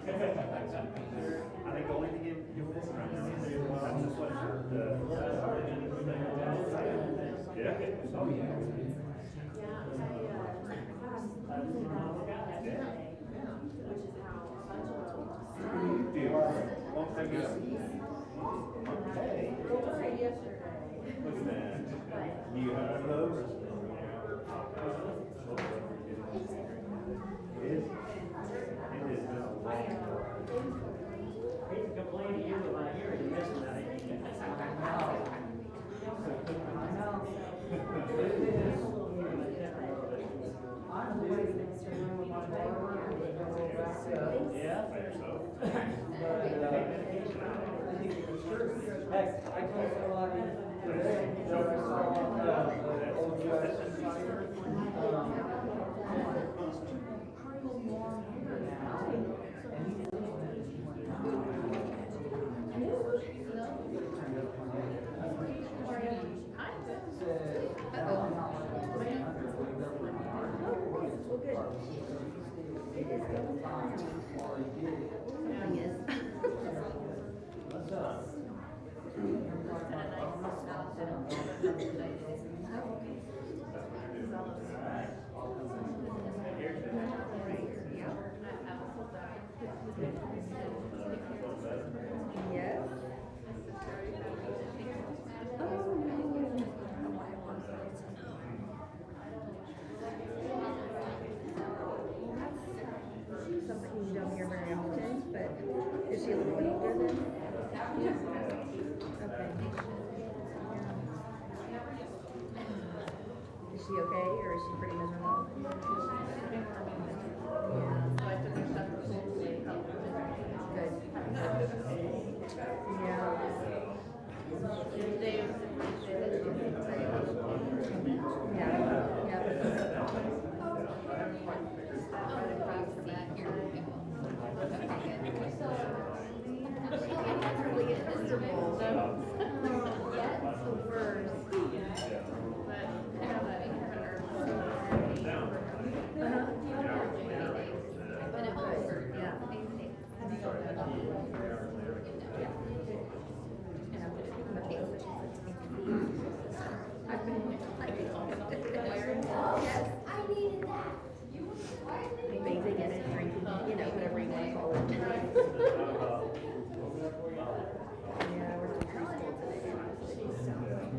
I think the only thing you this around now is that's the sweatshirt. Yeah. Oh yeah. Which is how a bunch of Long time no see. Hey. them yesterday. Look at that. You have one of those? It is. It is been a long I hate to complain to you about here, you're missing that. I'm waiting to room with my barber and they go back up. Yeah? by yourself. Heck, I told somebody today that I saw old US Tiger. Something you don't hear very often, but is she a little bit older then? Okay. Is she okay, or is she pretty miserable? Bathing in it, drinking, whatever you want to call it. Yeah, we're to preschool today. See how it goes.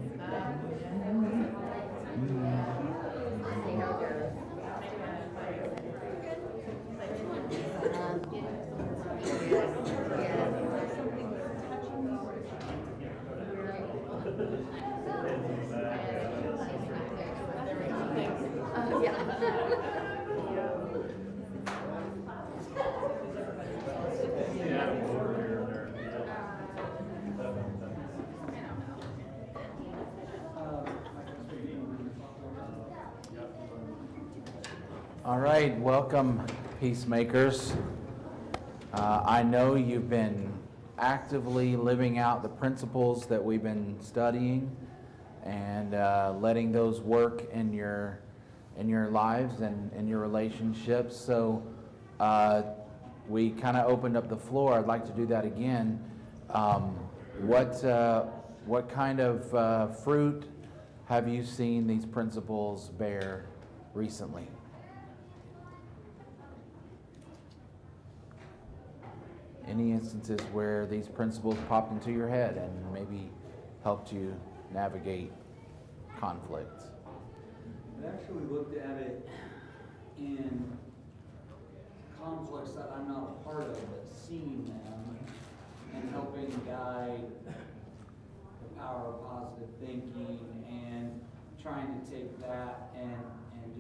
All right, welcome, peacemakers. I know you've been actively living out the principles that we've been studying and letting those work in your lives and in your relationships. So we kind of opened up the floor. I'd like to do that again. What kind of fruit have you seen these principles bear recently? Any instances where these principles popped into your head and maybe helped you navigate conflict? I actually looked at it in conflicts that I'm not a part of, but seeing them and helping guide the power of positive thinking and trying to take that and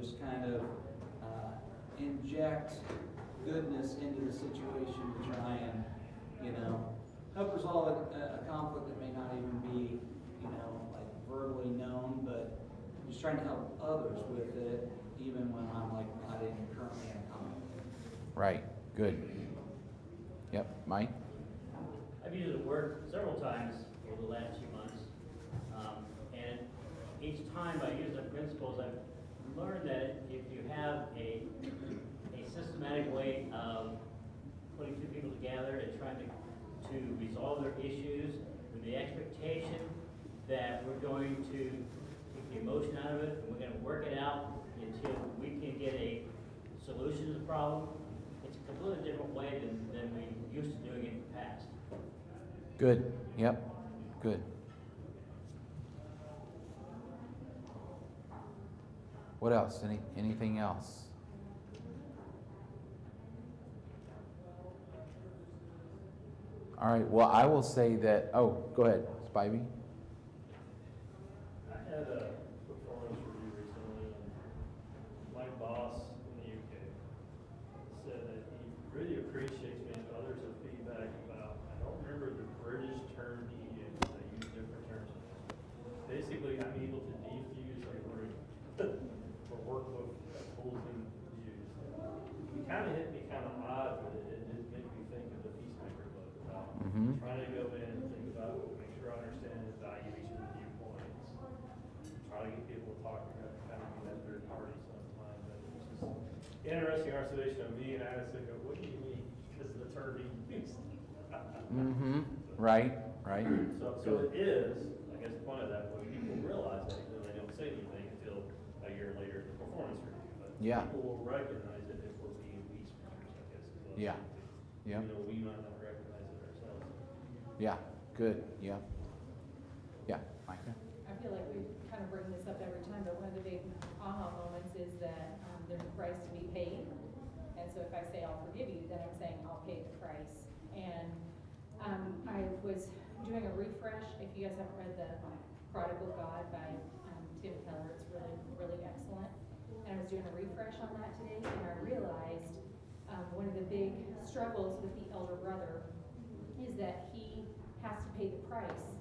just kind of inject goodness into the situation to try and, help resolve a conflict that may not even be, like verbally known, but just trying to help others with it, even when I'm like not currently in a conflict. Right, good. Yep, Mike? I've used it at work several times over the last few months. And each time I use the principles, I've learned that if you have a systematic way of putting two people to resolve their issues with the expectation that we're going to take the emotion out of it, and we're gonna work it out until we can get a solution to the problem. It's a completely different way than we used to doing it in the past. Good, yep, good. What else? Anything else? All right, well, I will say that, oh, go ahead, Spivey. I had a performance review recently, and my boss in the UK said that he really appreciates me if others have feedback about, I don't remember the British term he used, I use different terms. Basically, I'm able to defuse a room or work with tools and use. It kind of hit me kind of odd, but it did make me think of the Peacemaker book about trying to go in and think about, make sure I understand the value of each of the viewpoints. Try to get people to talk, kind of be that third party sometimes. But it's just interesting observation of me, and I was thinking, what do you mean? Because of the term he used. Right, right. So it is, I guess the point of that was people realize that even though they don't say anything until a year later in the performance review. But Yeah. people will recognize it if we're being peacemakers, I guess. Is what Yeah. Yeah. You know, we might not recognize it ourselves. Yeah, good, yeah. Yeah, Micah? I feel like we kind of bring this up every time, but one of the big aha moments is that there's a price to be paid. And so if I say I'll forgive you, then I'm saying I'll pay the price. And I was doing a refresh. If you guys haven't read The Prodigal God by Tim Keller, it's really, really excellent. And I was doing a refresh on that today, and I realized one of the big struggles with the elder brother is that he has to pay the price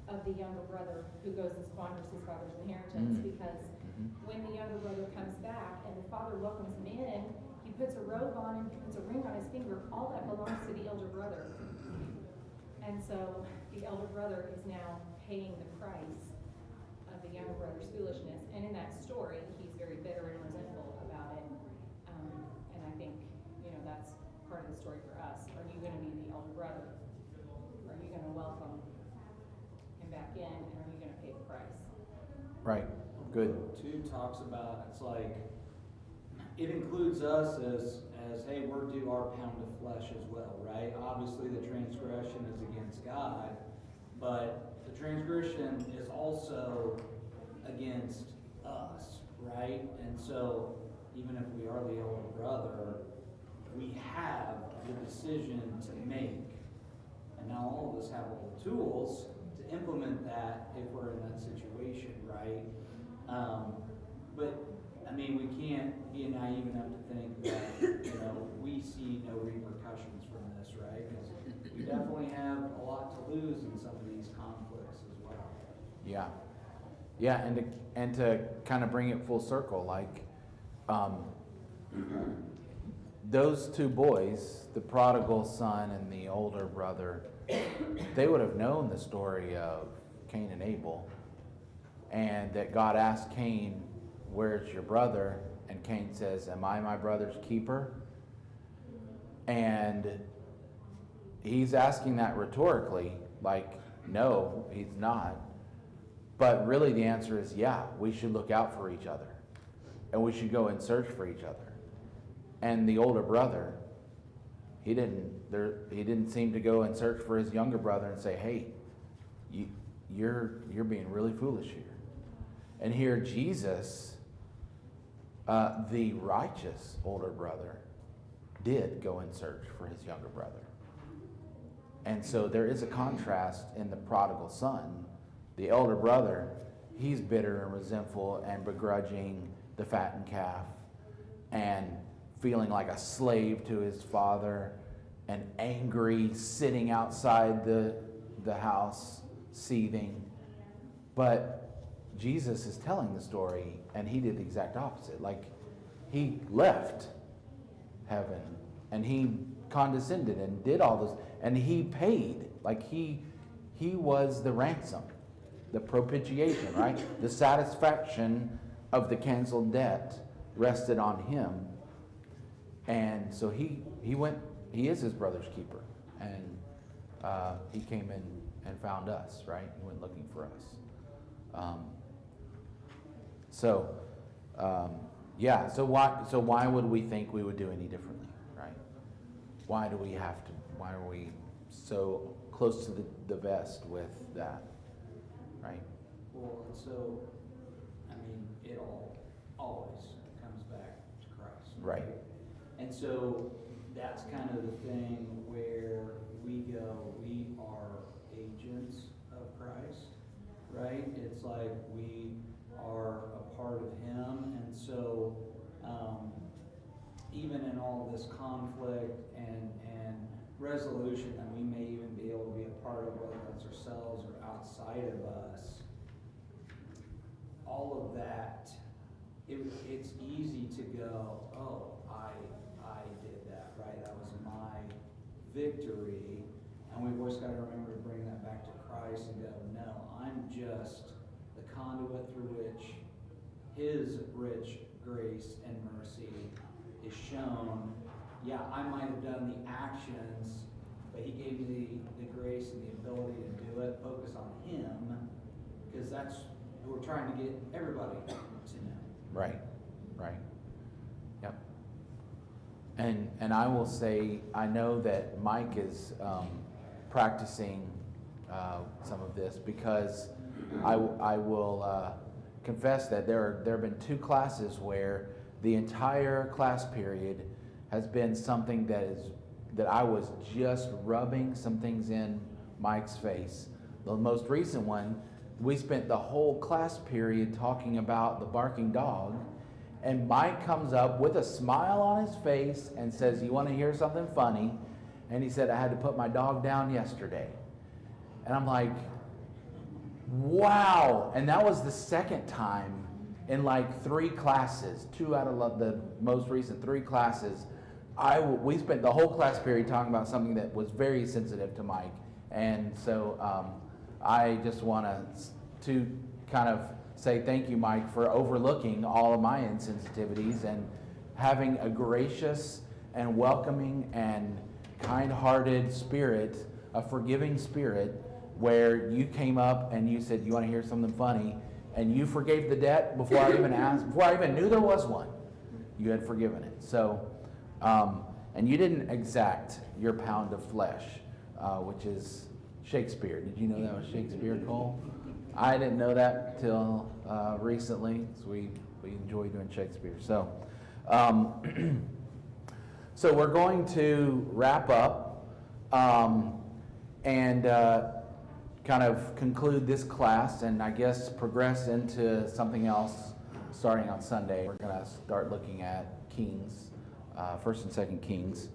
of the younger brother who goes and squanders his father's inheritance, because when the younger brother comes back and the father welcomes him in, he puts a robe on him, he puts a ring on his finger, all that belongs to the elder brother. And so the elder brother is now paying the price of the younger brother's foolishness. And in that story, he's very bitter and resentful about it. And I think, you know, that's part of the story for us. Are you going to be the elder brother? Are you going to welcome him back in, and are you going to pay the price? Right, good. 2 talks about, it's like, it includes us as hey, we're due our pound of flesh as well, right? Obviously the transgression is against God, but the transgression is also against us, right? And so even if we are the elder brother, we have the decision to make. And now all of us have all the tools to implement that if we're in that situation, right? But I mean, we can't be naive enough to think that, you know, we see no repercussions from this, right? Because we definitely have a lot to lose in some of these conflicts as well. Yeah. Yeah, and to kind of bring it full circle, like, those 2 boys, the prodigal son and the older brother, they would have known the story of Cain and Abel, and that God asked Cain, where's your brother? And Cain says, am I my brother's keeper? And he's asking that rhetorically, like, no, he's not. But really the answer is, yeah, we should look out for each other. And we should go and search for each other. And the older brother, he didn't seem to go and search for his younger brother and say, hey, you're being really foolish here. And here Jesus, the righteous older brother, did go and search for his younger brother. And so there is a contrast in the prodigal son. The elder brother, he's bitter and resentful and begrudging the fattened calf and feeling like a slave to his father and angry, sitting outside the house, seething. But Jesus is telling the story, and he did the exact opposite. Like, he left heaven, and he condescended and did all this, and he paid. Like, he was the ransom, the propitiation, right? The satisfaction of the canceled debt rested on him. And so he went, he is his brother's keeper. And he came in and found us, right? He went looking for us. Yeah, so why would we think we would do any differently, right? Why are we so close to the vest with that, right? Well, and so, I mean, it always comes back to Christ. Right. And so that's kind of the thing where we go, we are agents of Christ, right? It's like we are a part of Him, and so even in all this conflict and resolution that we may even be able to be a part of, whether that's ourselves or outside of us, all of that, it's easy to go, oh, I did that, right? That was my victory. And we've always got to remember to bring that back to Christ and go, no, I'm just the conduit through which His rich grace and mercy is shown. Yeah, I might have done the actions, but He gave me the grace and the ability to do it. Focus on Him, because that's who we're trying to get everybody to know. Right. Yep. And I will say, I know that Mike is practicing some of this, because I will confess that there have been 2 classes where the entire class period has been something that I was just rubbing some things in Mike's face. The most recent one, we spent the whole class period talking about the barking dog, and Mike comes up with a smile on his face and says, "You want to hear something funny?" And he said, "I had to put my dog down yesterday." And I'm like, wow. And that was the second time in like 3 classes, 2 out of the most recent 3 classes, we spent the whole class period talking about something that was very sensitive to Mike. And so I just want to kind of say thank you, Mike, for overlooking all of my insensitivities and having a gracious and welcoming and kind-hearted spirit, a forgiving spirit, where you came up and you said, "You want to hear something funny?" And you forgave the debt before I even asked, before I even knew there was one. You had forgiven it. So, and you didn't exact your pound of flesh, which is Shakespeare. Did you know that was Shakespeare, Cole? I didn't know that till recently. So we enjoy doing Shakespeare. So, so we're going to wrap up and kind of conclude this class, and I guess progress into something else starting on Sunday. We're going to start looking at Kings, 1st and 2nd Kings.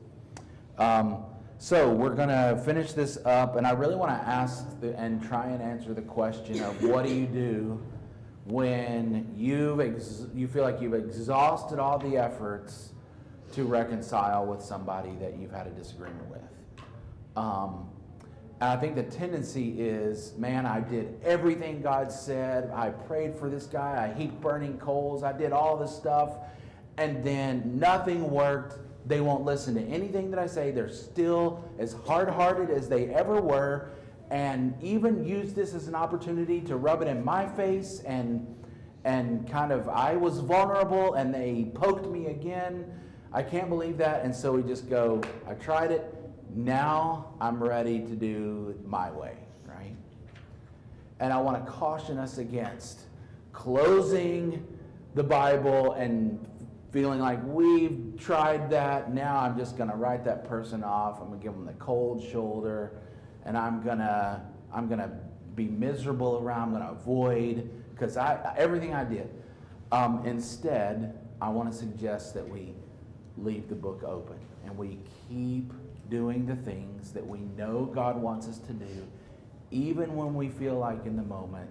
So we're going to finish this up, and I really want to ask and try and answer the question of what do you do when you feel like you've exhausted all the efforts to reconcile with somebody that you've had a disagreement with. And I think the tendency is, man, I did everything God said. I prayed for this guy. I heaped burning coals. I did all this stuff. And then nothing worked. They won't listen to anything that I say. They're still as hard-hearted as they ever were, and even use this as an opportunity to rub it in my face, and kind of, I was vulnerable and they poked me again. I can't believe that. And so we just go, I tried it. Now I'm ready to do it my way, right? And I want to caution us against closing the Bible and feeling like we've tried that. Now I'm just going to write that person off. I'm going to give them the cold shoulder, and I'm going to be miserable around. I'm going to avoid, because everything I did. Instead, I want to suggest that we leave the book open and we keep doing the things that we know God wants us to do, even when we feel like in the moment,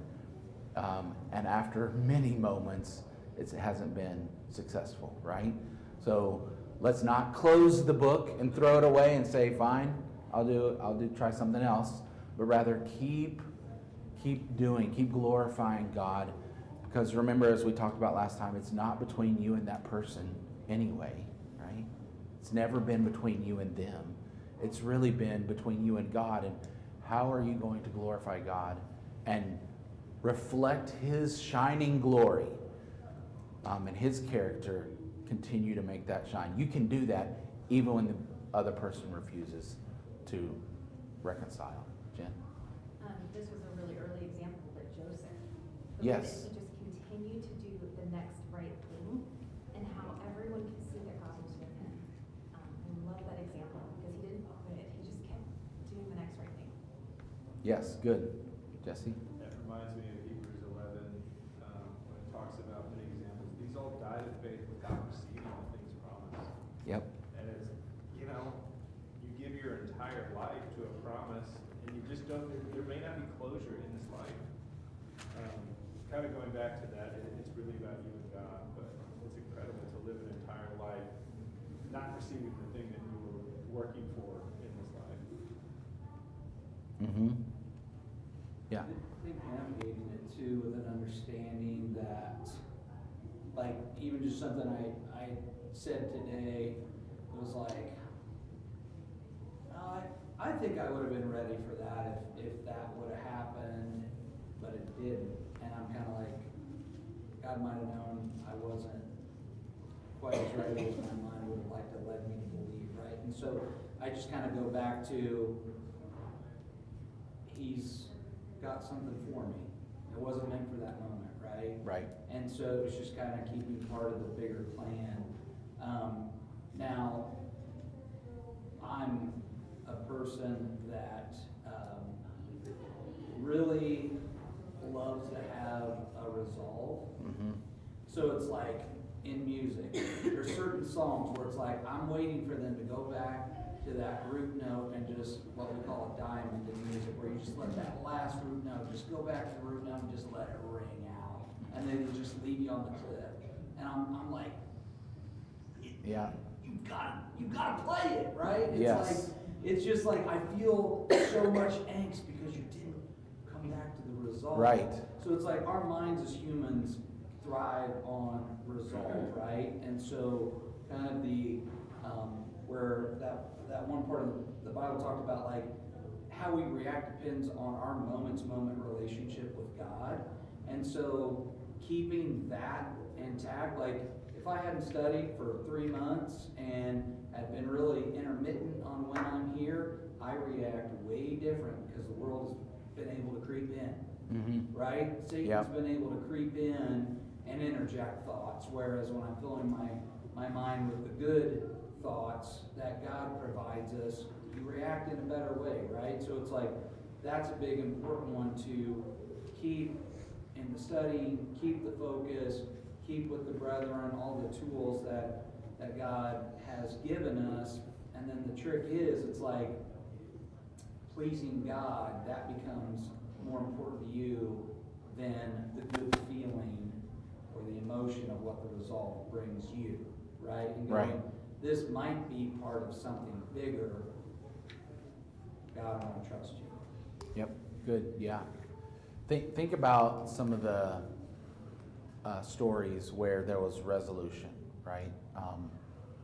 and after many moments, it hasn't been successful, right? So let's not close the book and throw it away and say, fine, I'll try something else, but rather keep glorifying God, because remember, as we talked about last time, it's not between you and that person anyway, right? It's never been between you and them. It's really been between you and God, and how are you going to glorify God and reflect His shining glory and His character, continue to make that shine. You can do that even when the other person refuses to reconcile. Jen? This was a really early example, but Joseph. the way Yes. that he just continued to do the next right thing, and how everyone could see that God was with him. I love that example, because he didn't quit, he just kept doing the next right thing. Yes, good. Jesse? That reminds me of Hebrews 11, when it talks about many examples. These all died in faith without receiving the things promised. Yep. And it's, you give your entire life to a promise, and you just don't, there may not be closure in this life. Kind of going back to that, it's really about you and God, but it's incredible to live an entire life not receiving the thing that you were working for in this life. Mm-hmm. Yeah. I think navigating it too with an understanding that, like, even just something I said today, was like, I think I would have been ready for that if that would have happened, but it didn't. And I'm kind of like, God might have known I wasn't quite as ready as my mind would have liked to led me to believe, right? And so I just kind of go back to, He's got something for me. It wasn't meant for that moment, right? Right. And so it was just kind of keeping part of the bigger plan. Now, I'm a person that really loves to have a resolve. Mm-hmm. So it's like in music, there's certain songs where it's like I'm waiting for them to go back to that root note and just what we call a diamond in music, where you just let that last root note just go back to the root note and just let it ring out, and then it just leave you on the cliff. And I'm like, Yeah. you gotta play it, right? It's Yes. like, it's just like I feel so much angst because you didn't come back to the resolve. Right. So it's like our minds as humans thrive on resolve, right? And so kind of the where that one part of the Bible talked about, like how we react depends on our moment-to-moment relationship with God. And so keeping that intact, like if I hadn't studied for 3 months and had been really intermittent on when I'm here, I react way different because the world has been able to creep in. Mm-hmm. Right? Satan's Yep. been able to creep in and interject thoughts, whereas when I'm filling my mind with the good thoughts that God provides us, you react in a better way, right? So it's like, that's a big important one to keep in the study, keep the focus, keep with the brethren, all the tools that God has given us. And then the trick is, it's like pleasing God, that becomes more important to you than the good feeling or the emotion of what the resolve brings you, right? And going, Right. this might be part of something bigger. God, I want to trust you. Yep. Good. Yeah. Think about some of the stories where there was resolution, right?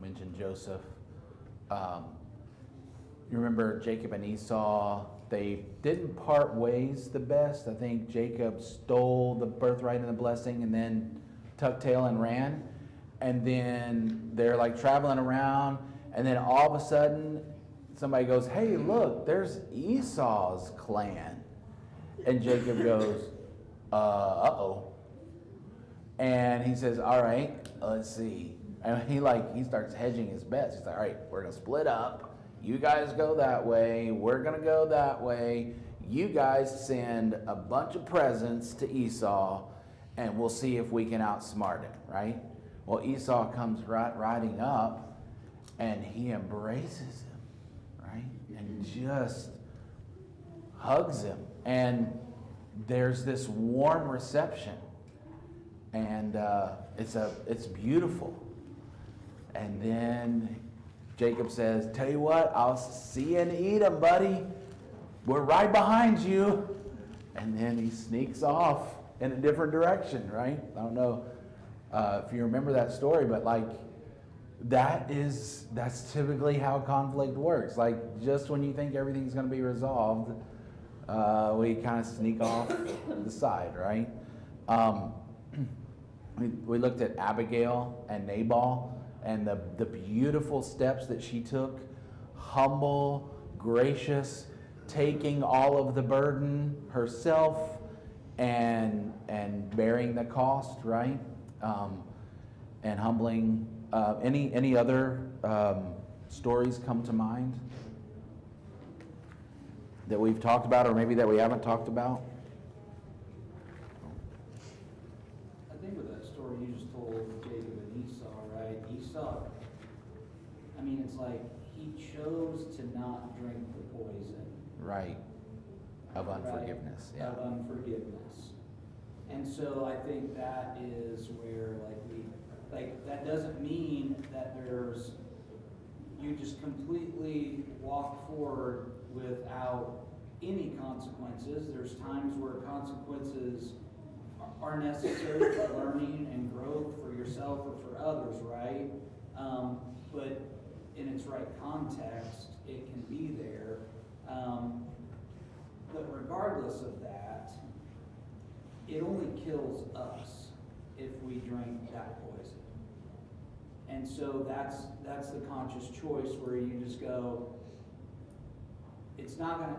Mentioned Joseph. You remember Jacob and Esau, they didn't part ways the best. I think Jacob stole the birthright and the blessing and then tucked tail and ran. And then they're like traveling around, and then all of a sudden somebody goes, "Hey, look, there's Esau's clan." And Jacob goes, uh-oh. And he says, "All right, let's see." And he starts hedging his bets. He's like, "All right, we're gonna split up. You guys go that way. We're gonna go that way. You guys send a bunch of presents to Esau, and we'll see if we can outsmart him," right? Well, Esau comes riding up, and he embraces him, right? And just hugs him. And there's this warm reception. And it's beautiful. And then Jacob says, "Tell you what, I'll see you in Edom, buddy. We're right behind you." And then he sneaks off in a different direction, right? I don't know if you remember that story, but like That's typically how conflict works. Like, just when you think everything's going to be resolved, we kind of sneak off the side, right? We looked at Abigail and Nabal and the beautiful steps that she took, humble, gracious, taking all of the burden herself and bearing the cost, right? And humbling. Any other stories come to mind that we've talked about, or maybe that we haven't talked about? I think with that story you just told, Jacob and Esau, right? Esau, I mean, it's like he chose to not drink the poison. Right. Of unforgiveness, right? yeah. Of unforgiveness. And so I think that is where, that doesn't mean that you just completely walk forward without any consequences. There's times where consequences are necessary for learning and growth for yourself or for others, right? But in its right context, it can be there. But regardless of that, it only kills us if we drink that poison. And so that's the conscious choice where you just go, it's not gonna,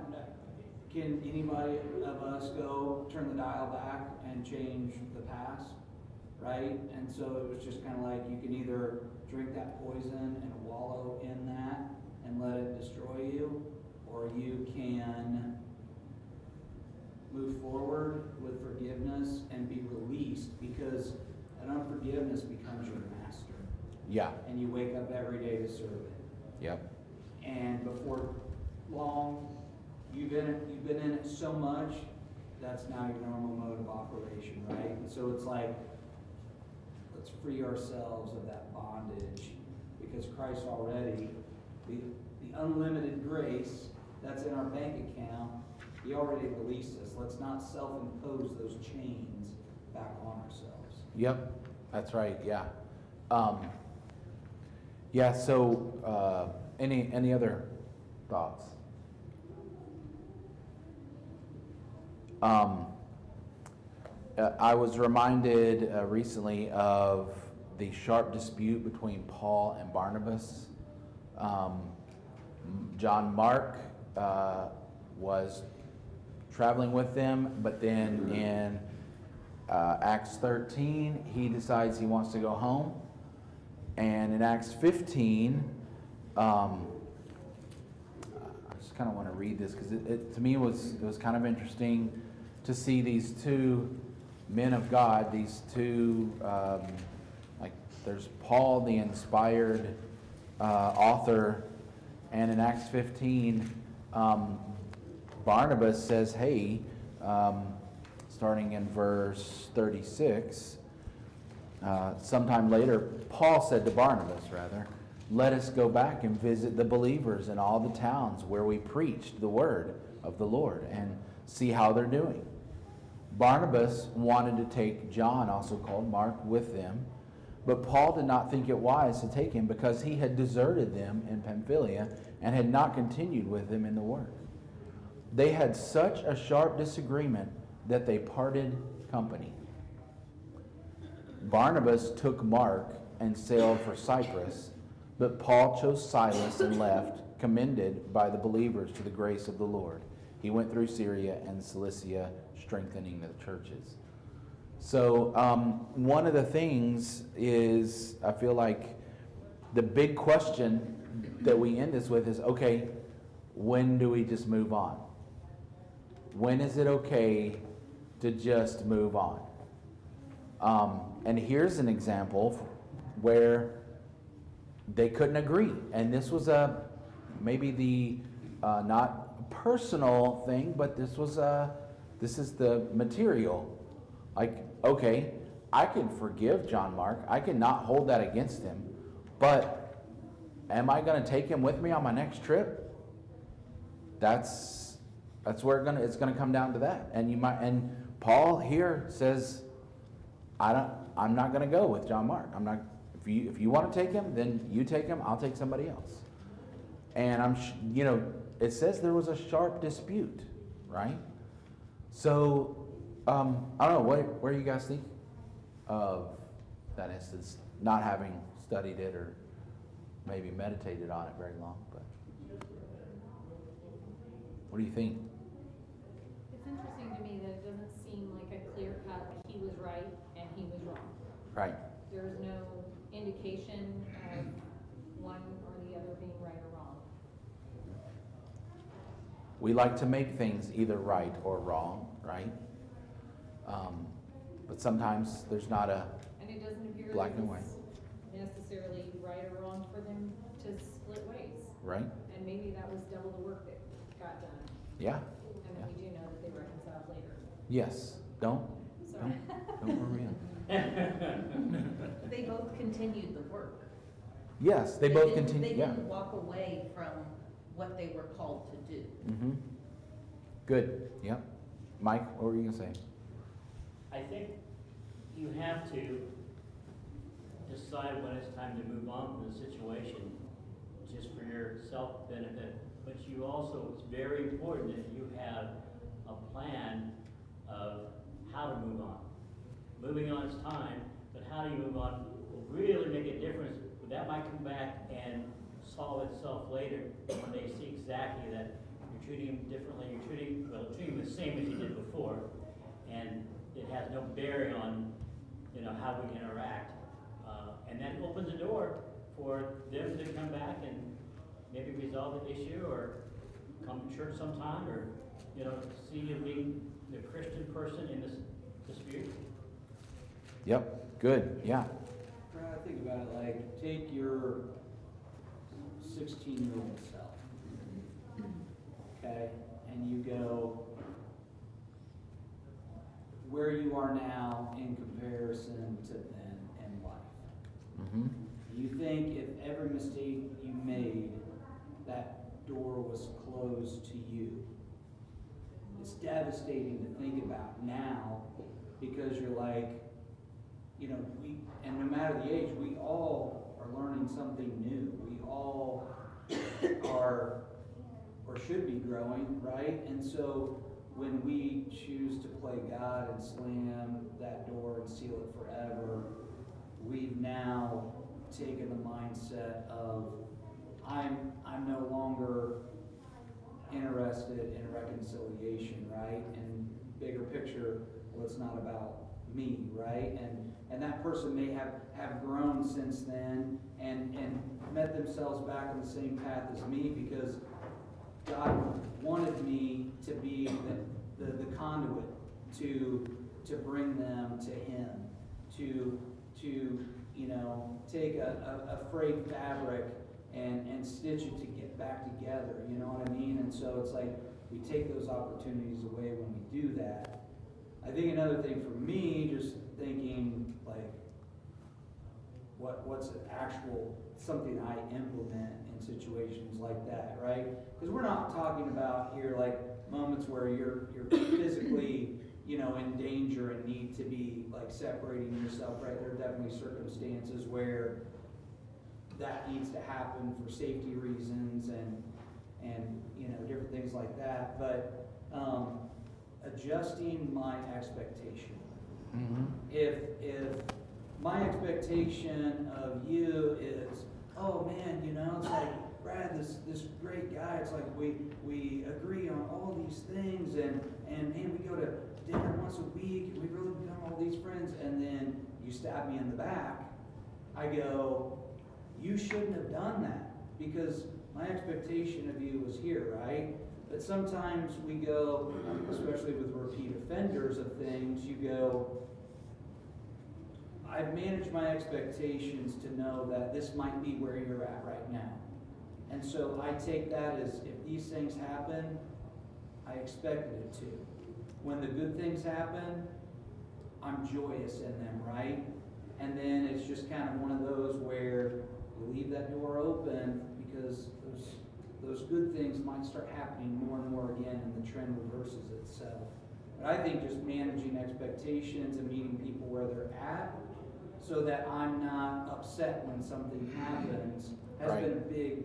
can anybody of us go turn the dial back and change the past, right? And so it was just kind of like, you can either drink that poison and wallow in that and let it destroy you, or you can move forward with forgiveness and be released, because an unforgiveness becomes your master. Yeah. And you wake up every day to serve it. Yep. And before long, you've been in it so much, that's now your normal mode of operation, right? And so it's like, let's free ourselves of that bondage, because Christ already, the unlimited grace that's in our bank account, He already released us. Let's not self-impose those chains back on ourselves. Yep, that's right, yeah. Yeah, so any other thoughts? I was reminded recently of the sharp dispute between Paul and Barnabas. John Mark was traveling with them, but then in Acts 13, he decides he wants to go home. And in Acts 15, I just kind of want to read this because it to me it was kind of interesting to see these two men of God, these two, like there's Paul, the inspired author, and in Acts 15, Barnabas says, hey, starting in verse 36, sometime later, Paul said to Barnabas, let us go back and visit the believers in all the towns where we preached the word of the Lord and see how they're doing. Barnabas wanted to take John, also called Mark, with them, but Paul did not think it wise to take him because he had deserted them in Pamphylia and had not continued with them in the work. They had such a sharp disagreement that they parted company. Barnabas took Mark and sailed for Cyprus, but Paul chose Silas and left, commended by the believers to the grace of the Lord. He went through Syria and Cilicia, strengthening the churches. So one of the things is, I feel like the big question that we end this with is, okay, when do we just move on? When is it okay to just move on? And here's an example where they couldn't agree. And this was maybe the not personal thing, but this is the material. Like, okay, I can forgive John Mark. I cannot hold that against him. But am I going to take him with me on my next trip? That's where it's gonna come down to that. And Paul here says, I'm not gonna go with John Mark. if you want to take him, then you take him, I'll take somebody else. And it says there was a sharp dispute, right? So, I don't know, what do you guys think of that instance, not having studied it or maybe meditated on it very long, but what do you think? It's interesting to me that it doesn't seem like a clear cut, he was right and he was wrong. Right. There's no indication of one or the other being right or wrong. We like to make things either right or wrong, right? But sometimes there's not a And it doesn't appear black that and white, it's necessarily right or wrong for them to split ways. right? And maybe that was double the work that got done. Yeah. And then we do know that they reconciled later. Yes. Don't Sorry. worry. They both continued the work. Yes, they both didn't- continue. They Yeah. didn't walk away from what they were called to do. Mm-hmm. Good. Yep. Mike, what were you gonna say? I think you have to decide when it's time to move on from the situation, just for your self-benefit. But you also, it's very important that you have a plan of how to move on. Moving on is time, but how do you move on will really make a difference. That might come back and solve itself later when they see exactly that you're treating them differently, you're treating them the same as you did before, and it has no bearing on, how we interact. And that opens the door for them to come back and maybe resolve the issue, or come to church sometime, or, see you being the Christian person in this dispute. Yep. Good. Yeah. Try to think about it like, take your 16-year-old self, okay, and you go where you are now in comparison to then in life. Mm-hmm. You think if every mistake you made, that door was closed to you. It's devastating to think about now, because you're like, and no matter the age, we all are learning something new. We all are, or should be growing, right? And so when we choose to play God and slam that door and seal it forever, we've now taken the mindset of, I'm no longer interested in reconciliation, right? And bigger picture, well, it's not about me, right? And that person may have grown since then and met themselves back on the same path as me, because God wanted me to be the conduit to bring them to Him, to take a frayed fabric and stitch it to get back together, you know what I mean? And so it's like, we take those opportunities away when we do that. I think another thing for me, just thinking like, what's an actual, something I implement in situations like that, right? Because we're not talking about here like moments where you're physically, in danger and need to be like separating yourself, right? There are definitely circumstances where that needs to happen for safety reasons and different things like that. But adjusting my expectation. Mm-hmm. If my expectation of you is, oh man, it's like, Brad, this great guy, it's like we agree on all these things, and man, we go to dinner once a week, and we've really become all these friends, and then you stab me in the back, I go, you shouldn't have done that, because my expectation of you was here, right? But sometimes we go, especially with repeat offenders of things, you go, I've managed my expectations to know that this might be where you're at right now. And so I take that as, if these things happen, I expected it to. When the good things happen, I'm joyous in them, right? And then it's just kind of one of those where you leave that door open, because those good things might start happening more and more again, and the trend reverses itself. But I think just managing expectations and meeting people where they're at, so that I'm not upset when something happens, has Right. been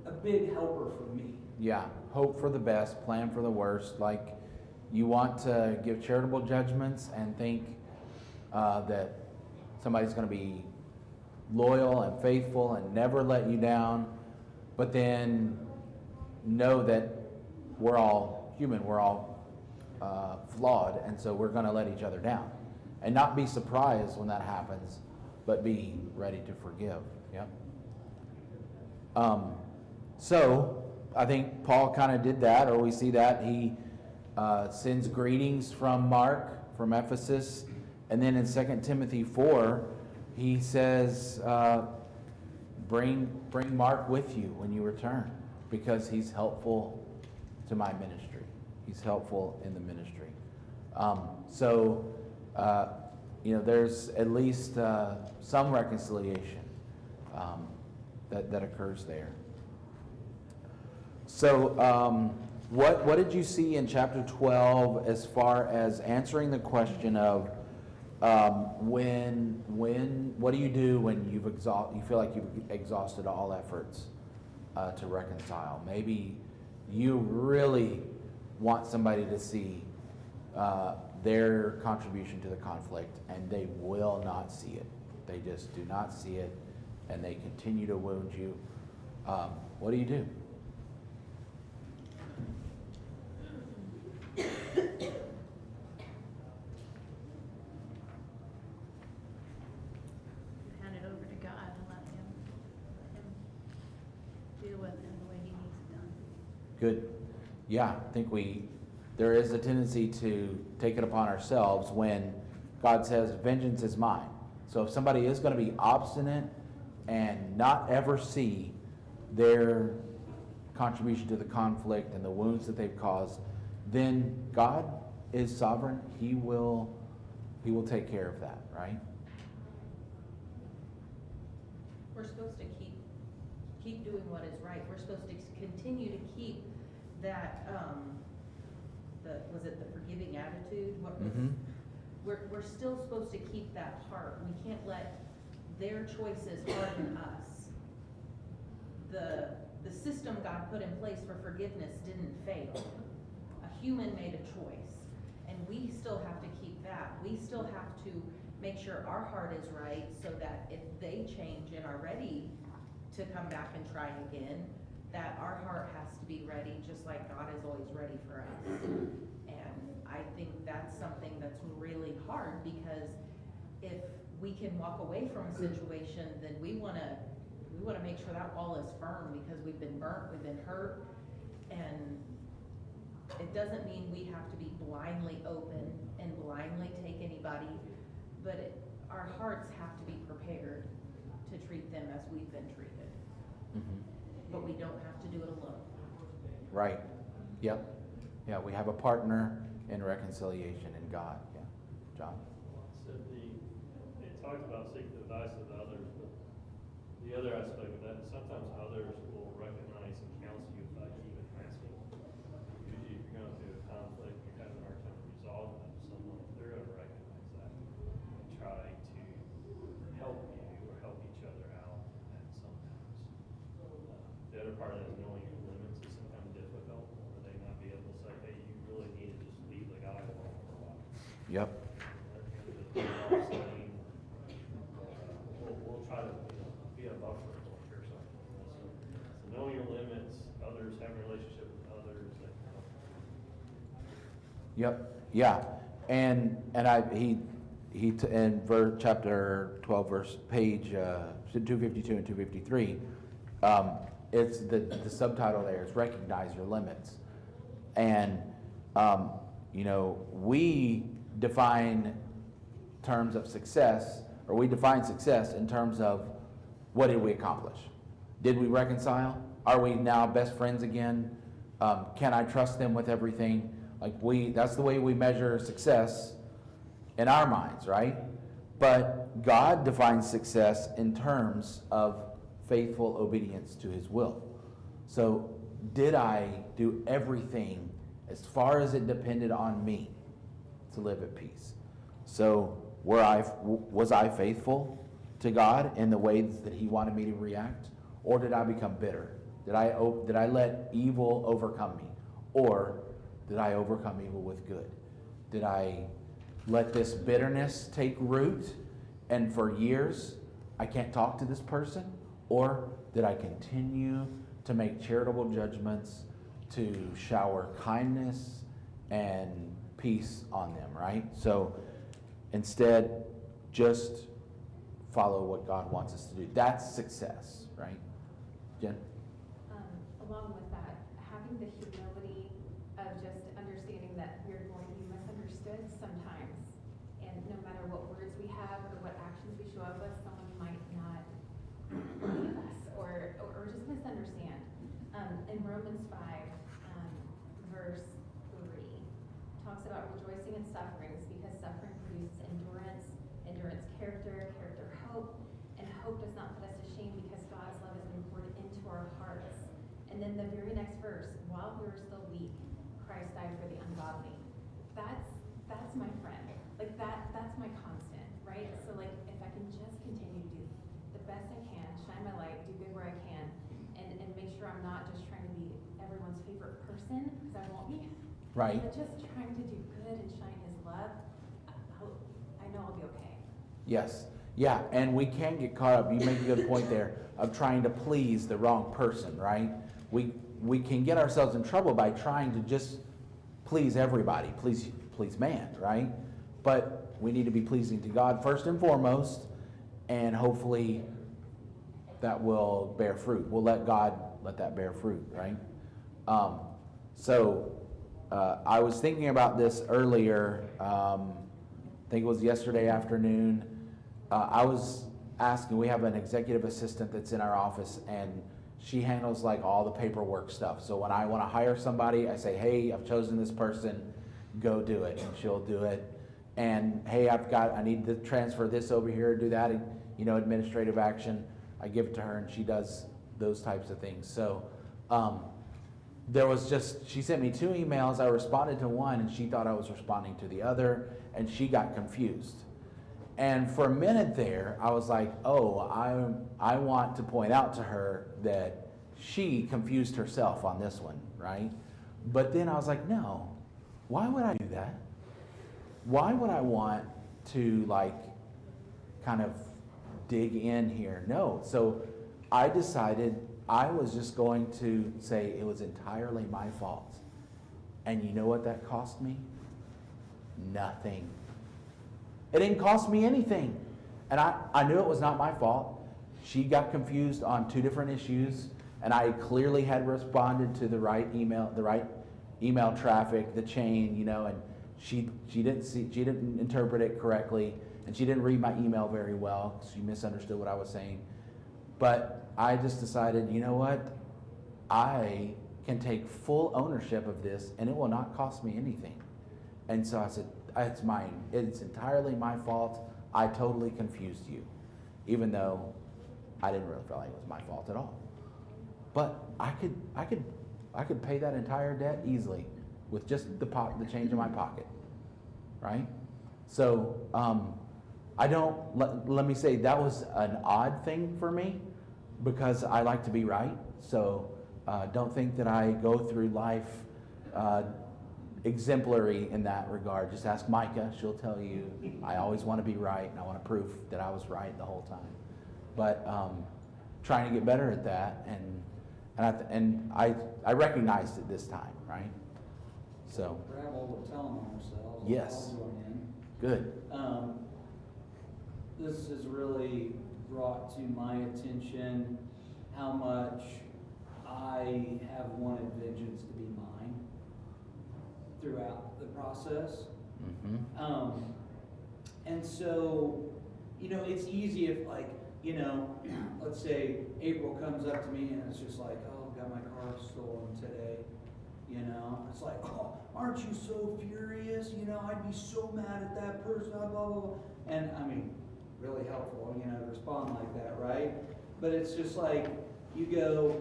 a big helper for me. Yeah, hope for the best, plan for the worst. Like, you want to give charitable judgments and think that somebody's going to be loyal and faithful and never let you down, but then know that we're all human, we're all flawed, and so we're going to let each other down. And not be surprised when that happens, but be ready to forgive. Yep. So I think Paul kind of did that, or we see that. He sends greetings from Mark, from Ephesus, and then in 2 Timothy 4, he says, bring Mark with you when you return, because he's helpful to my ministry. He's helpful in the ministry. There's at least some reconciliation that occurs there. So, what did you see in chapter 12 as far as answering the question of what do you do when you feel like you've exhausted all efforts to reconcile? Maybe you really want somebody to see their contribution to the conflict, and they will not see it. They just do not see it, and they continue to wound you. What do you do? Hand it over to God and let him deal with it in the way he needs it done. Good. Yeah, I think there is a tendency to take it upon ourselves when God says, vengeance is mine. So if somebody is going to be obstinate and not ever see their contribution to the conflict and the wounds that they've caused, then God is sovereign. He will take care of that, right? We're supposed to keep doing what is right. We're supposed to continue to keep that, was it the forgiving attitude? What was, Mm-hmm. we're still supposed to keep that heart. We can't let their choices harden us. The system God put in place for forgiveness didn't fail. A human made a choice, and we still have to keep that. We still have to make sure our heart is right, so that if they change and are ready to come back and try again, that our heart has to be ready, just like God is always ready for us. And I think that's something that's really hard, because if we can walk away from a situation, then we want to make sure that wall is firm, because we've been burnt, we've been hurt, and it doesn't mean we have to be blindly open and blindly take anybody, but our hearts have to be prepared to treat them as we've been treated. Mm-hmm. But we don't have to do it alone. Right. Yep. Yeah, we have a partner in reconciliation in God. Yeah. John? So it talks about seeking the advice of others, but the other aspect of that is sometimes others will recognize and counsel you without you even asking. Usually if you're going through a conflict, you're having a hard time resolving it with someone, they're going to recognize that and try to help you or help each other out. And sometimes the other part of that is knowing your limits is sometimes difficult, or they not be able to say, hey, you really need to just leave the guy alone for a while. Yep. We'll try to be a buffer or something. So know your limits, others, have a relationship with others. Yep. Yeah. And in chapter 12, page 252 and 253, it's the subtitle there is recognize your limits. And we define terms of success, or we define success in terms of what did we accomplish? Did we reconcile? Are we now best friends again? Can I trust them with everything? That's the way we measure success in our minds, right? But God defines success in terms of faithful obedience to his will. So did I do everything as far as it depended on me to live at peace? So was I faithful? to God in the ways that he wanted me to react? Or did I become bitter? Did I let evil overcome me? Or did I overcome evil with good? Did I let this bitterness take root and for years I can't talk to this person? Or did I continue to make charitable judgments, to shower kindness and peace on them, right? So instead, just follow what God wants us to do. That's success, right? Jen? Along with that, having the humility of just understanding that we're going to be misunderstood sometimes. And no matter what words we have or what actions we show up with, someone might not believe us or just misunderstand. In Romans 5, verse 3, talks about rejoicing in sufferings because suffering produces endurance, endurance character, character hope, and hope does not put us to shame because God's love has been poured into our hearts. And then the very next verse, while we were still weak, Christ died for the ungodly. That's my friend. Like that's my constant, right? So like if I can just continue to do the best I can, shine my light, do good where I can, and make sure I'm not just trying to be everyone's favorite person, because I won't be. Right. But just trying to do good and shine his love, I know I'll be okay. Yes. Yeah, and we can get caught up, you make a good point there, of trying to please the wrong person, right? We can get ourselves in trouble by trying to just please everybody, please man, right? But we need to be pleasing to God first and foremost, and hopefully that will bear fruit. We'll let God let that bear fruit, right? I was thinking about this earlier, I think it was yesterday afternoon. I was asking, we have an executive assistant that's in our office, and she handles like all the paperwork stuff. So when I want to hire somebody, I say, hey, I've chosen this person, go do it, and she'll do it. And hey, I need to transfer this over here, do that, administrative action. I give it to her, and she does those types of things. So she sent me 2 emails. I responded to one, and she thought I was responding to the other, and she got confused. And for a minute there, I was like, oh, I want to point out to her that she confused herself on this one, right? But then I was like, no, why would I do that? Why would I want to kind of dig in here? No. So I decided I was just going to say it was entirely my fault. And you know what that cost me? Nothing. It didn't cost me anything. And I knew it was not my fault. She got confused on 2 different issues, and I clearly had responded to the right email traffic, the chain, and she didn't interpret it correctly, and she didn't read my email very well. She misunderstood what I was saying. But I just decided, you know what? I can take full ownership of this, and it will not cost me anything. And so I said, it's mine. It's entirely my fault. I totally confused you, even though I didn't really feel like it was my fault at all. But I could pay that entire debt easily with just the change in my pocket, right? So let me say that was an odd thing for me because I like to be right. So don't think that I go through life exemplary in that regard. Just ask Micah. She'll tell you I always want to be right, and I want to prove that I was right the whole time. But trying to get better at that, and I recognized it this time, right? So Grab all the telling on ourselves. Yes. I'll join in. Good. This has really brought to my attention how much I have wanted vengeance to be mine throughout the process. Mm-hmm. And so, it's easy if let's say April comes up to me and it's just like, oh, got my car stolen today. It's like, oh, aren't you so furious? I'd be so mad at that person, blah, blah, blah. And really helpful, to respond like that, right? But it's just like, you go,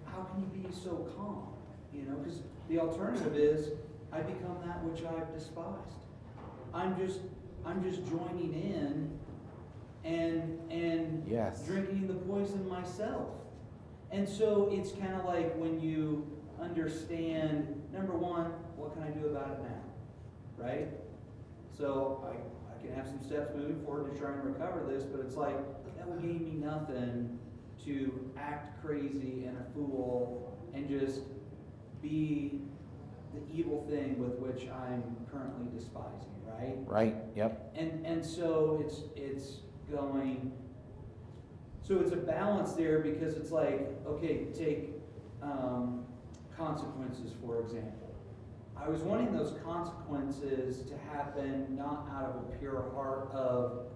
how can you be so calm? Because the alternative is, I become that which I've despised. I'm just joining in and Yes. drinking the poison myself. And so it's kind of like when you understand, number one, what can I do about it now, right? So I can have some steps moving forward to try and recover this, but it's like, that will gain me nothing to act crazy and a fool and just be the evil thing with which I'm currently despising, right? Right, yep. And so it's going, so it's a balance there, because it's like, okay, take consequences, for example. I was wanting those consequences to happen not out of a pure heart of,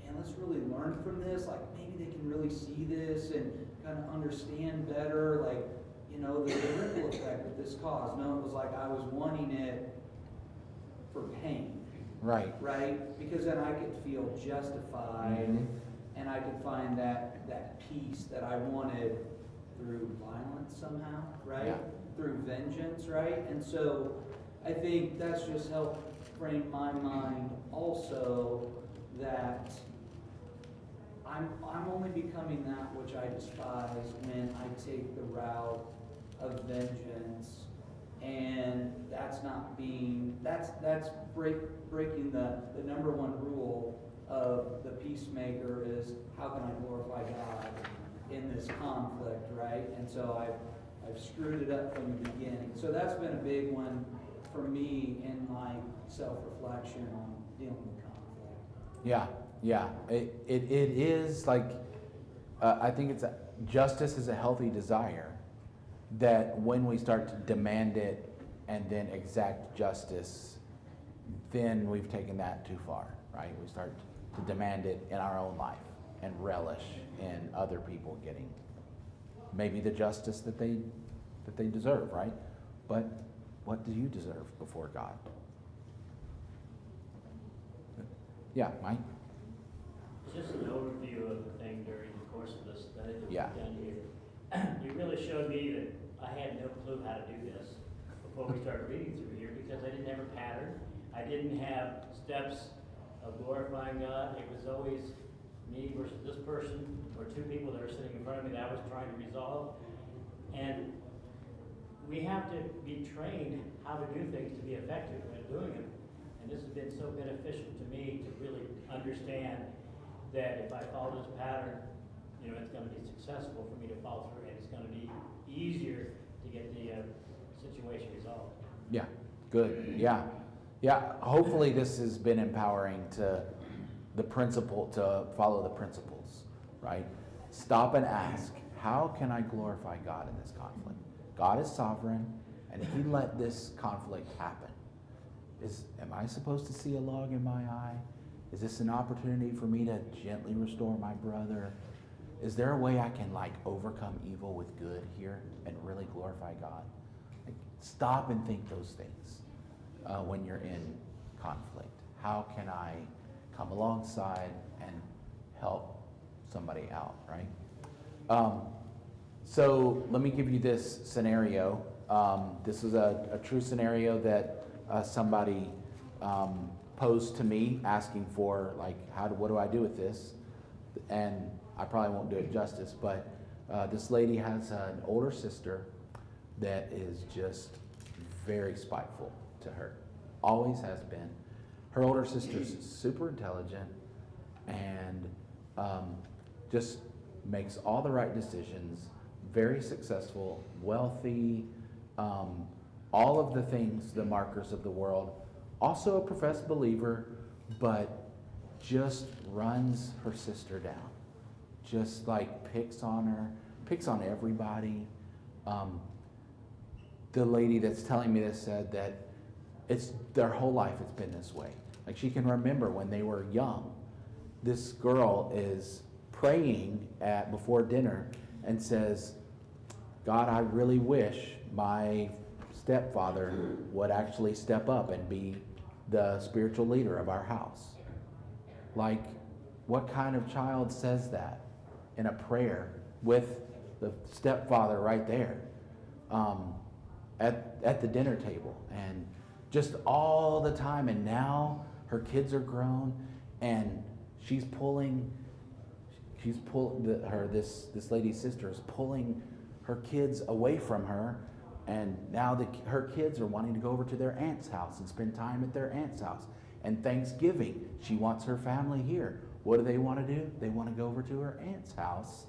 man, let's really learn from this, like maybe they can really see this and kind of understand better, like, you know, the ripple effect that this caused. No, it was like I was wanting it for pain. Right. Right? Because then I could feel justified, Mhm. and I could find that peace that I wanted through violence somehow, right? Yeah. Through vengeance, right? And so I think that's just helped frame my mind also, that I'm only becoming that which I despise when I take the route of vengeance. And that's not being, that's breaking the number one rule of the peacemaker is, how can I glorify God in this conflict, right? And so I've screwed it up from the beginning. So that's been a big one for me in my self-reflection on dealing with conflict. Yeah, yeah. It is like, I think justice is a healthy desire, that when we start to demand it and then exact justice, then we've taken that too far, right? We start to demand it in our own life and relish in other people getting maybe the justice that they deserve, right? But what do you deserve before God? Yeah, Mike? Just an overview of the thing during the course of this study that we've Yeah. done here. You really showed me that I had no clue how to do this before we started reading through here, because I didn't have a pattern. I didn't have steps of glorifying God. It was always me versus this person, or two people that were sitting in front of me that I was trying to resolve. And we have to be trained how to do things to be effective at doing them. And this has been so beneficial to me to really understand that if I follow this pattern, you know, it's going to be successful for me to follow through, and it's going to be easier to get the situation resolved. Yeah, good. Yeah. Yeah. Hopefully this has been empowering to follow the principles, right? Stop and ask, how can I glorify God in this conflict? God is sovereign, and He let this conflict happen. Am I supposed to see a log in my eye? Is this an opportunity for me to gently restore my brother? Is there a way I can overcome evil with good here and really glorify God? Stop and think those things when you're in conflict. How can I come alongside and help somebody out, right? So let me give you this scenario. This is a true scenario that somebody posed to me, asking for what do I do with this? And I probably won't do it justice, but this lady has an older sister that is just very spiteful to her. Always has been. Her older sister's super intelligent and just makes all the right decisions, very successful, wealthy, all of the things, the markers of the world. Also a professed believer, but just runs her sister down. Just picks on her, picks on everybody. The lady that's telling me this said that it's their whole life it's been this way. She can remember when they were young. This girl is praying before dinner and says, God, I really wish my stepfather would actually step up and be the spiritual leader of our house. What kind of child says that in a prayer with the stepfather right there at the dinner table? And just all the time. And now her kids are grown and she's pulling this lady's sister is pulling her kids away from her, and now her kids are wanting to go over to their aunt's house and spend time at their aunt's house. And Thanksgiving, she wants her family here. What do they want to do? They want to go over to her aunt's house,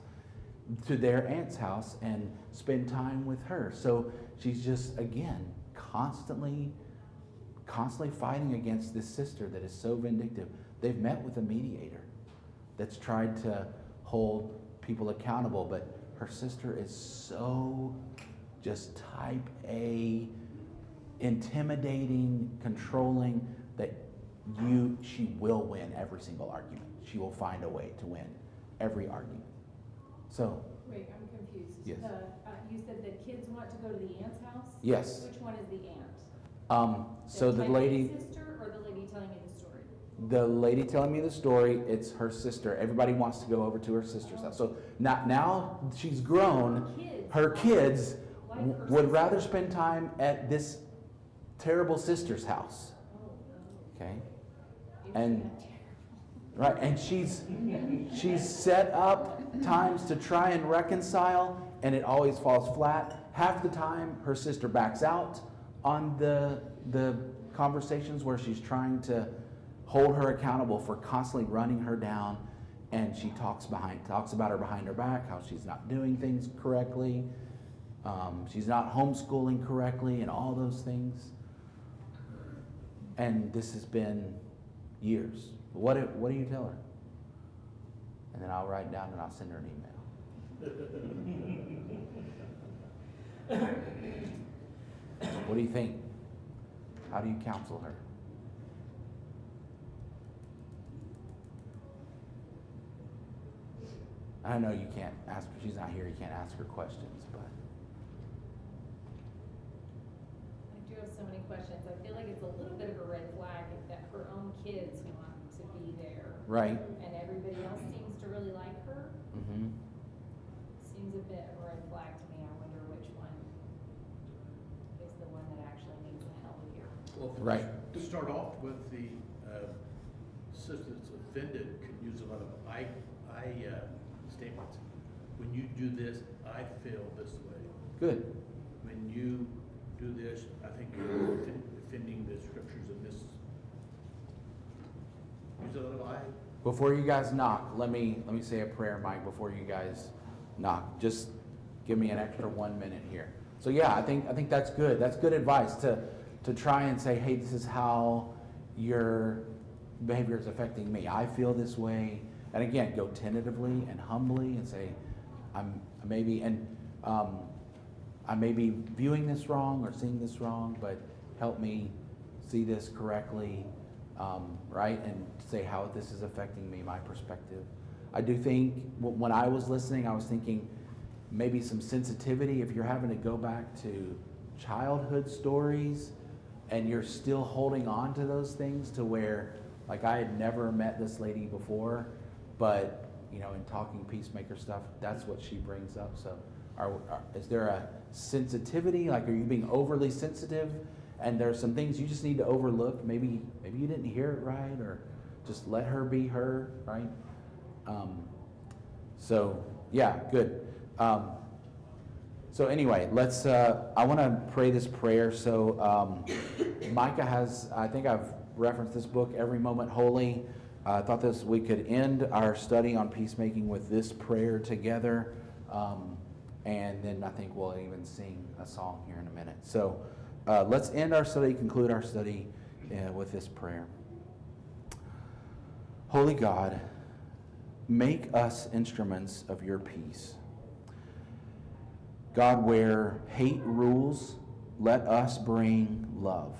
to their aunt's house, and spend time with her. So she's just, again, constantly fighting against this sister that is so vindictive. They've met with a mediator that's tried to hold people accountable, but her sister is so just type A, intimidating, controlling, that she will win every single argument. She will find a way to win every argument. So. Wait, I'm confused. Yes. You said the kids want to go to the aunt's house? Yes. Which one is the aunt? So the lady. The sister or the lady telling me the story? The lady telling me the story, it's her sister. Everybody wants to go over to her sister's house. So now she's grown. Her kids would rather spend time at this terrible sister's house. Okay? And right, and she's set up times to try and reconcile, and it always falls flat. Half the time her sister backs out on the conversations where she's trying to hold her accountable for constantly running her down, and she talks about her behind her back, how she's not doing things correctly, she's not homeschooling correctly, and all those things. And this has been years. What do you tell her? And then I'll write it down and I'll send her an email. What do you think? How do you counsel her? I know you can't ask her, she's not here, you can't ask her questions, but. I do have so many questions. I feel like it's a little bit of a red flag that her own kids want to be there. Right. And everybody else seems to really like her. Mm-hmm. Seems a bit of a red flag to me. I wonder which one is the one that actually needs the help here. Well, Right. To start off with, the sister that's offended could use a lot of I statements. When you do this, I feel this way. Good. When you do this, I think you're offending the scriptures in this. Use a lot of I. Before you guys knock, let me say a prayer, Mike, before you guys knock. Just give me an extra 1 minute here. So yeah, I think that's good. That's good advice to try and say, hey, this is how your behavior is affecting me. I feel this way. And again, go tentatively and humbly and say, I may be viewing this wrong or seeing this wrong, but help me see this correctly, right? And say how this is affecting me, my perspective. I do think when I was listening, I was thinking maybe some sensitivity. If you're having to go back to childhood stories and you're still holding on to those things to where, like, I had never met this lady before, but, in talking peacemaker stuff, that's what she brings up. So is there a sensitivity? Like, are you being overly sensitive? And there's some things you just need to overlook. Maybe you didn't hear it right, or just let her be her, right? So yeah, good. So anyway, let's, I want to pray this prayer. So Micah has, I think I've referenced this book, Every Moment Holy. I thought we could end our study on peacemaking with this prayer together. And then I think we'll even sing a song here in a minute. So let's end our study, conclude our study with this prayer. Holy God, make us instruments of your peace. God, where hate rules, let us bring love.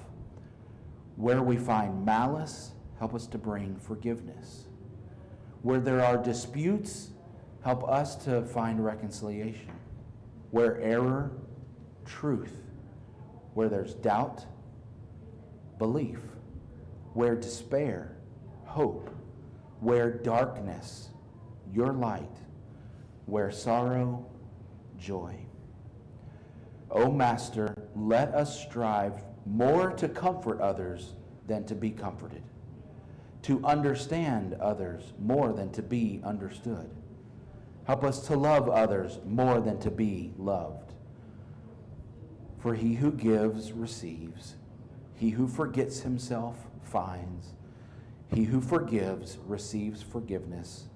Where we find malice, help us to bring forgiveness. Where there are disputes, help us to find reconciliation. Where error, truth. Where there's doubt, belief. Where despair, hope. Where darkness, your light. Where sorrow, joy. O Master, let us strive more to comfort others than to be comforted, to understand others more than to be understood, Help us to love others more than to be loved. For he who gives receives. He who forgets himself finds. He who forgives receives forgiveness.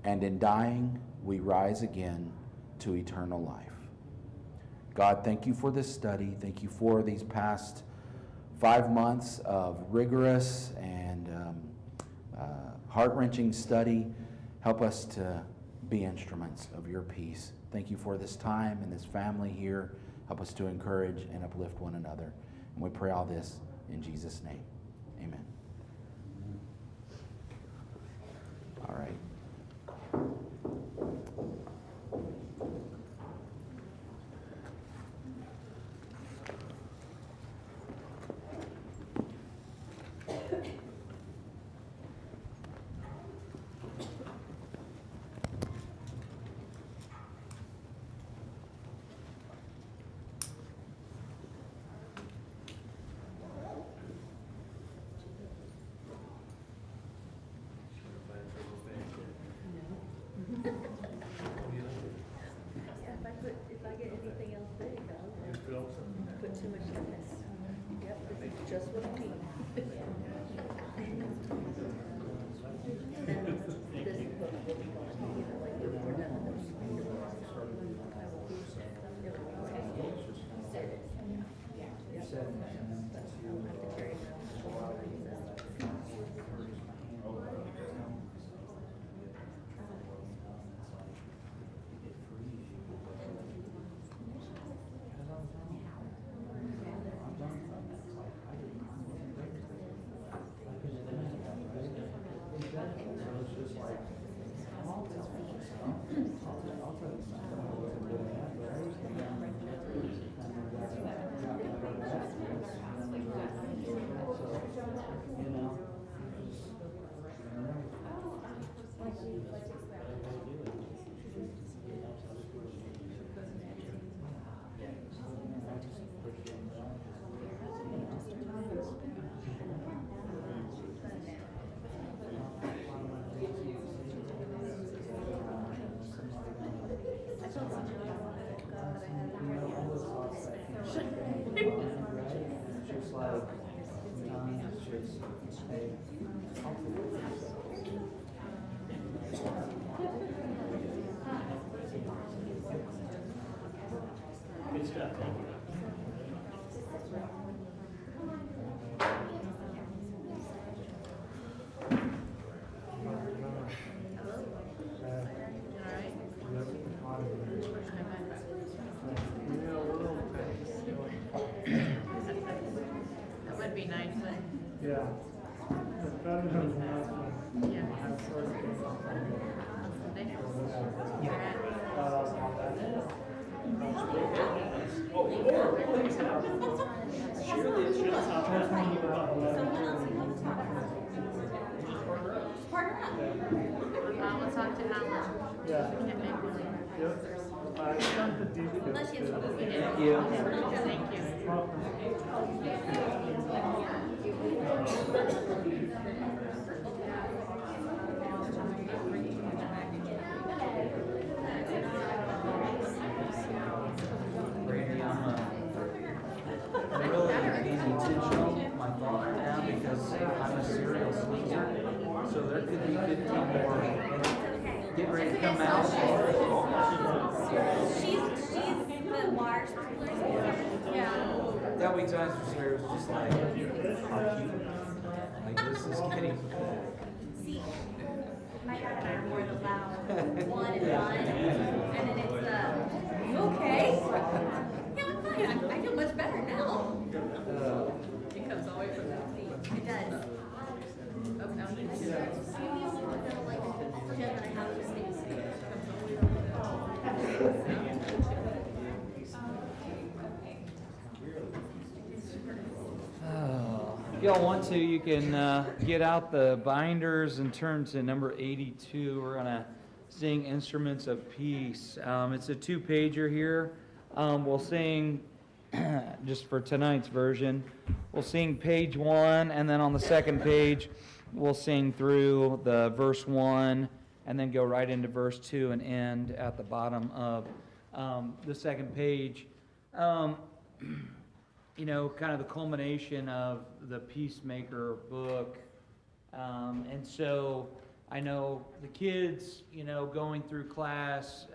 And in dying, we rise again to eternal life. God, thank you for this study. Thank you for these past 5 months of rigorous and heart-wrenching study. Help us to be instruments of your peace. Thank you for this time and this family here. Help us to encourage and uplift one another. And we pray all this in Jesus' name. Amen. All right. If I get anything else big, I'll put too much in this. Yep, this is just what I need. This is what we'll be going, you know, like we're done with this. I will. I'll have to carry it out. Good stuff, thank you. That would be nice, but. Yeah. It's better than nothing. Yeah. We'll talk to Alan. Yeah. Can't make believe. Yep. I sent the details to. Thank you. Thank you. Randy, I'm really being intentional with my thought right now because I'm a serial sleeper. So there could be 15 more getting ready to come out. She's the water sprinkler. Yeah. There'll be times where Sarah's just like, are you? Like, this is getting good. See, my God and I are more the loud one and done, and then it's you okay? Yeah, I'm fine. I feel much better now. It comes all the way from that seat. It does. If y'all want to, you can get out the binders and turn to number 82. We're going to sing Instruments of Peace. It's a 2-pager here. We'll sing, just for tonight's version, we'll sing page 1, and then on the second page, we'll sing through the verse 1 and then go right into verse 2 and end at the bottom of the second page. You know, kind of the culmination of the Peacemaker book. And so I know the kids, you know, going through class,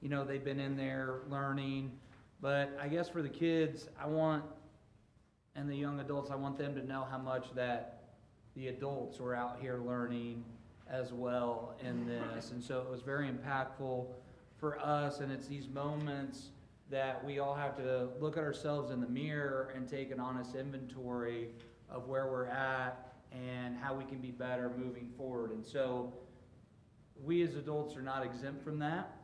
you know, they've been in there learning. But I guess for the kids, and the young adults, I want them to know how much that the adults were out here learning as well in this. And so it was very impactful for us, and it's these moments that we all have to look at ourselves in the mirror and take an honest inventory of where we're at and how we can be better moving forward. And so we as adults are not exempt from that.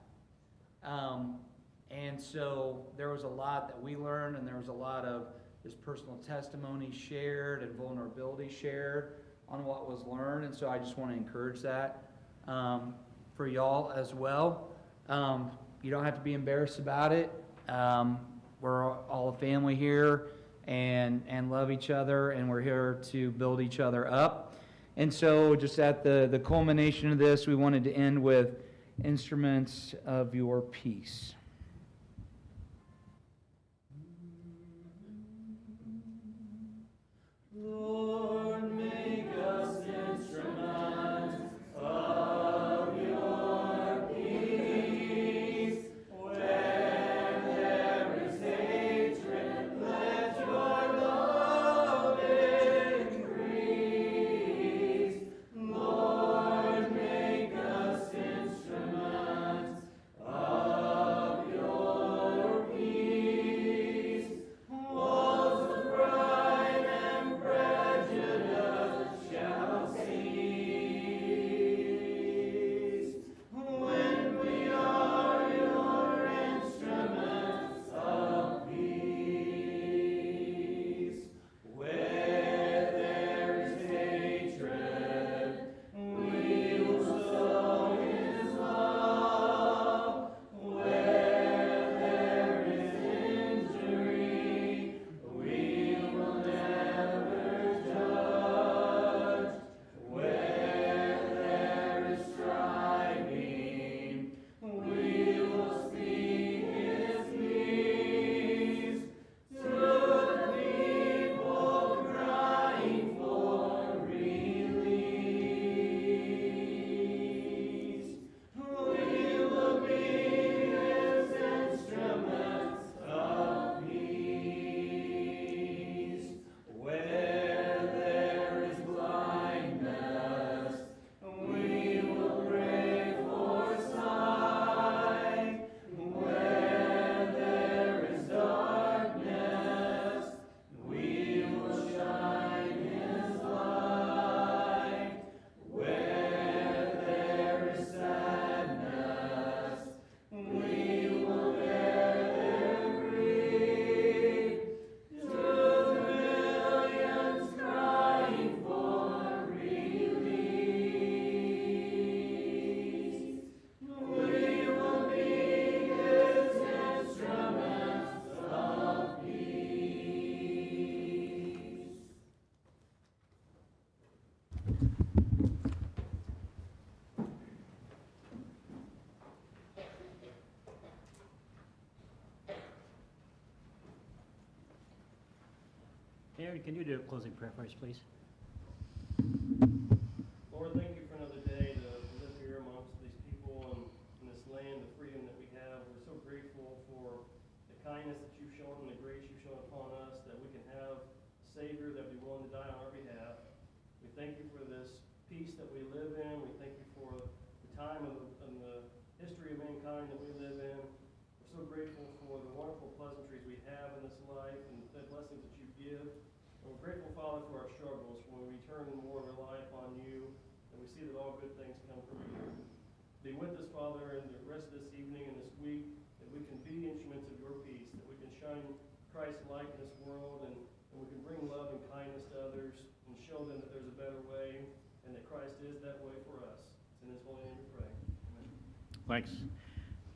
And so there was a lot that we learned, and there was a lot of this personal testimony shared and vulnerability shared on what was learned. And so I just want to encourage that for y'all as well. You don't have to be embarrassed about it. We're all a family here and love each other, and we're here to build each other up. And so just at the culmination of this, we wanted to end with Instruments of Your Peace. Lord, make us instruments of your peace. Where there is hatred, let your love increase. Lord, make us instruments of your peace. Walls of pride and prejudice shall cease when we are your instruments of peace. Where there is hatred, we will sow His love. Where there is injury, we will never judge. Where there is striving, we will speak His peace. To the people crying for release, we will be His instruments of peace. Where there is blindness, we will pray for sight. Where there is darkness, we will shine His light. Where there is sadness, we will bear their grief. To the millions crying for release, we will be His instruments of peace. Aaron, can you do a closing prayer for us, please? Lord, thank you for another day to live here amongst these people and in this land, the freedom that we have. We're so grateful for the kindness that you've shown and the grace you've shown upon us, that we can have a Savior that would be willing to die on our behalf. We thank you for this peace that we live in. We thank you for the time and the history of mankind that we live in. We're so grateful for the wonderful pleasantries we have in this life and the blessings that you give. And we're grateful, Father, for our struggles, when we turn more of our life on you, and we see that all good things come from you. Be with us, Father, in the rest of this evening and this week, that we can be instruments of your peace, that we can shine Christ's light in this world, and we can bring love and kindness to others, and show them that there's a better way, and that Christ is that way for us. It's in His holy name we pray. Amen. Thanks.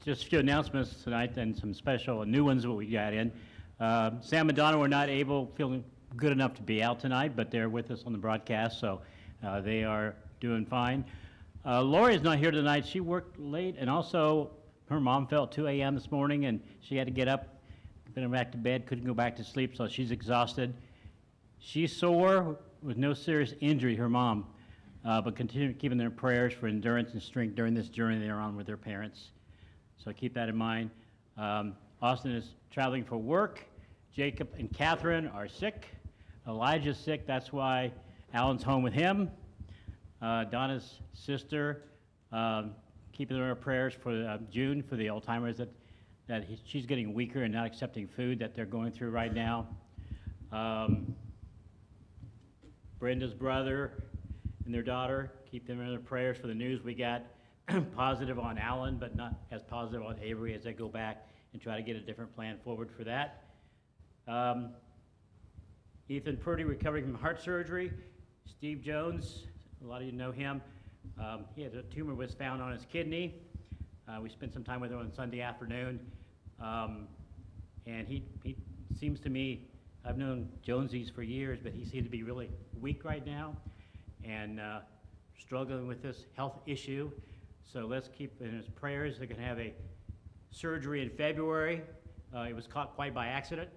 Just a few announcements tonight and some special new ones that we got in. Sam and Donna were not feeling good enough to be out tonight, but they're with us on the broadcast, so they are doing fine. Lori's not here tonight. She worked late, and also her mom fell at 2 a.m. this morning, and she had to get up, put her back to bed, couldn't go back to sleep, so she's exhausted. She's sore with no serious injury, her mom, but continue keeping their prayers for endurance and strength during this journey they're on with their parents. So keep that in mind. Austin is traveling for work. Jacob and Catherine are sick. Elijah's sick, that's why Alan's home with him. Donna's sister, keeping her prayers for June for the Alzheimer's, she's getting weaker and not accepting food that they're going through right now. Brenda's brother and their daughter, keep them in their prayers for the news we got. Positive on Alan, but not as positive on Avery as they go back and try to get a different plan forward for that. Ethan Purdy recovering from heart surgery. Steve Jones, a lot of you know him. He had a tumor was found on his kidney. We spent some time with him on Sunday afternoon. And he seems to me, I've known Jonesies for years, but he seems to be really weak right now and struggling with this health issue. So let's keep in his prayers. They're going to have a surgery in February. It was caught quite by accident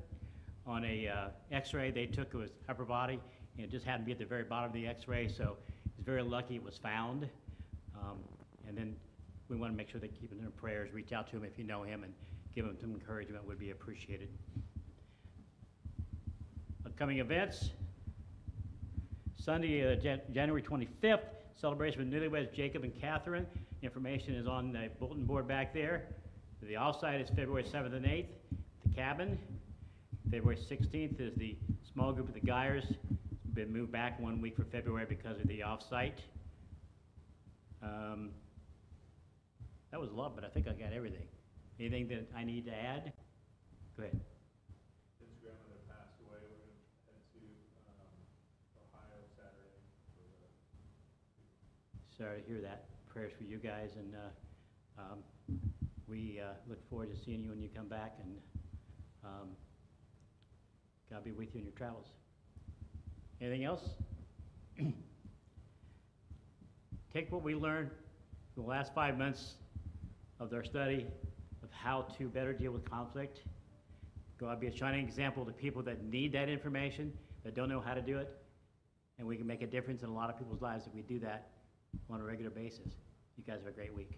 on a x-ray they took of his upper body, and it just happened to be at the very bottom of the x-ray, so he's very lucky it was found. And then we want to make sure they keep it in their prayers. Reach out to him if you know him and give him some encouragement would be appreciated. Upcoming events. Sunday, January 25th, celebration with newlyweds Jacob and Catherine. Information is on the bulletin board back there. The offsite is February 7th and 8th, the cabin. February 16th is the small group of the Geyers. Been moved back 1 week for February because of the offsite. That was a lot, but I think I got everything. Anything that I need to add? Go ahead. His grandmother passed away. We're going to head to Ohio Saturday. Sorry to hear that. Prayers for you guys, and we look forward to seeing you when you come back, and God be with you in your travels. Anything else? Take what we learned in the last 5 months of our study of how to better deal with conflict. Go out, be a shining example to people that need that information, that don't know how to do it, and we can make a difference in a lot of people's lives if we do that on a regular basis. You guys have a great week.